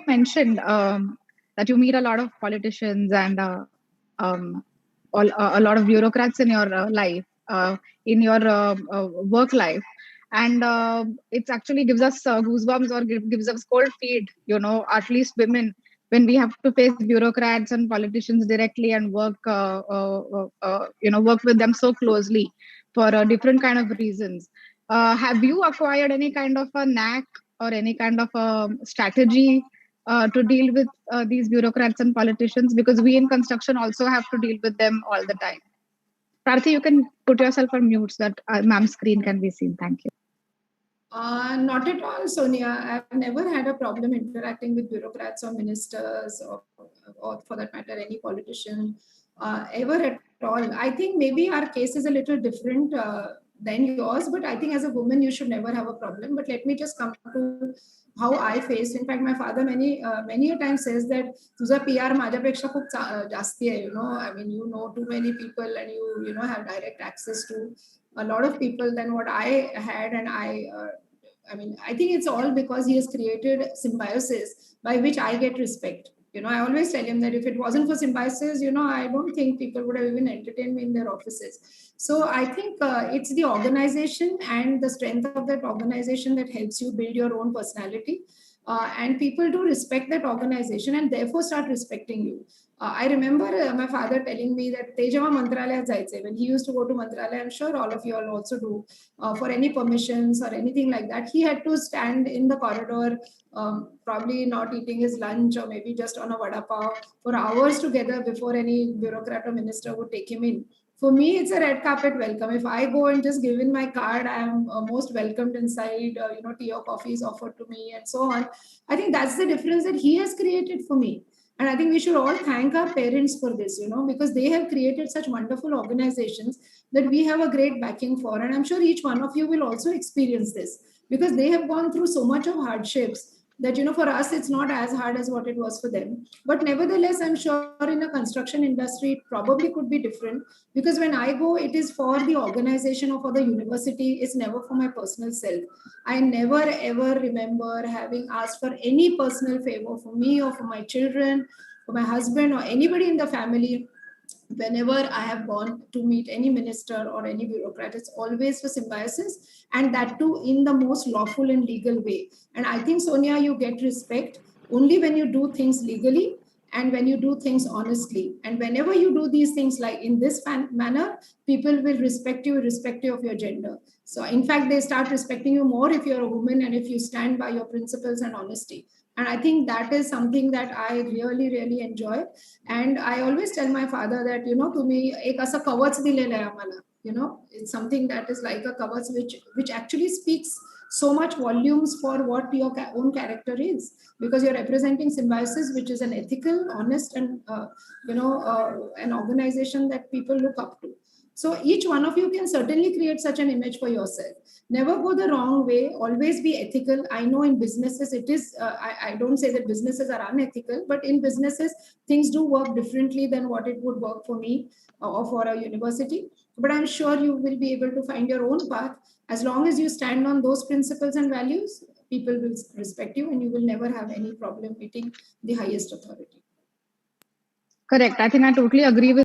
mentioned that you meet a lot of politicians and a lot of bureaucrats in your life, in your work life. And it actually gives us goosebumps or gives us cold feet, at least women, when we have to face bureaucrats and politicians directly and work, work with them so closely for different kind of reasons. Have you acquired any kind of a knack or any kind of a strategy to deal with these bureaucrats and politicians? Because we in construction also have to deal with them all the time. Prarthi, you can put yourself on mute so that ma'am's screen can be seen. Thank you. Not at all, Sonia. I've never had a problem interacting with bureaucrats or ministers or for that matter, any politician ever at all. I think maybe our case is a little different than yours, but I think as a woman, you should never have a problem. But let me just come to how I faced. In fact, my father many a time says that तुझा PR माझ्यापेक्षा खूप जास्ती आहे, I mean, you know too many people and you have direct access to a lot of people than what I had. And I think it's all because he has created symbiosis by which I get respect. I always tell him that if it wasn't for symbiosis, I don't think people would have even entertained me in their offices. So I think it's the organization and the strength of that organization that helps you build your own personality. And people do respect that organization and therefore start respecting you. I remember my father telling me that te जेव्हा मंत्रालयात जायचे, when he used to go to Mantralaya, I'm sure all of you all also do, for any permissions or anything like that, he had to stand in the corridor, probably not eating his lunch or maybe just on a vada pav for hours together before any bureaucrat or minister would take him in. For me, it's a red carpet welcome. If I go and just give in my card, I am most welcomed inside. Tea or coffee is offered to me and so on. I think that's the difference that he has created for me. And I think we should all thank our parents for this, because they have created such wonderful organizations that we have a great backing for. And I'm sure each one of you will also experience this because they have gone through so much of hardships that, for us, it's not as hard as what it was for them. But nevertheless, I'm sure in a construction industry, it probably could be different because when I go, it is for the organization or for the university. It's never for my personal self. I never ever remember having asked for any personal favor for me or for my children, for my husband or anybody in the family. Whenever I have gone to meet any minister or any bureaucrat, it's always for symbiosis, and that too in the most lawful and legal way. And I think, Sonia, you get respect only when you do things legally and when you do things honestly. And whenever you do these things like in this manner, people will respect you irrespective of your gender. So in fact, they start respecting you more if you're a woman and if you stand by your principles and honesty. And I think that is something that I really, really enjoy. And I always tell my father that, तुम्ही एक असं कवच दिलेलं आहे आम्हाला. It's something that is like a kavach which actually speaks so much volumes for what your own character is, because you're representing Symbiosis, which is an ethical, honest, and an organization that people look up to. So each one of you can certainly create such an image for yourself. Never go the wrong way. Always be ethical. I know in businesses it is, I don't say that businesses are unethical, but in businesses, things do work differently than what it would work for me or for a university. But I'm sure you will be able to find your own path. As long as you stand on those principles and values, people will respect you and you will never have any problem meeting the highest authority. Correct. I think I totally agree with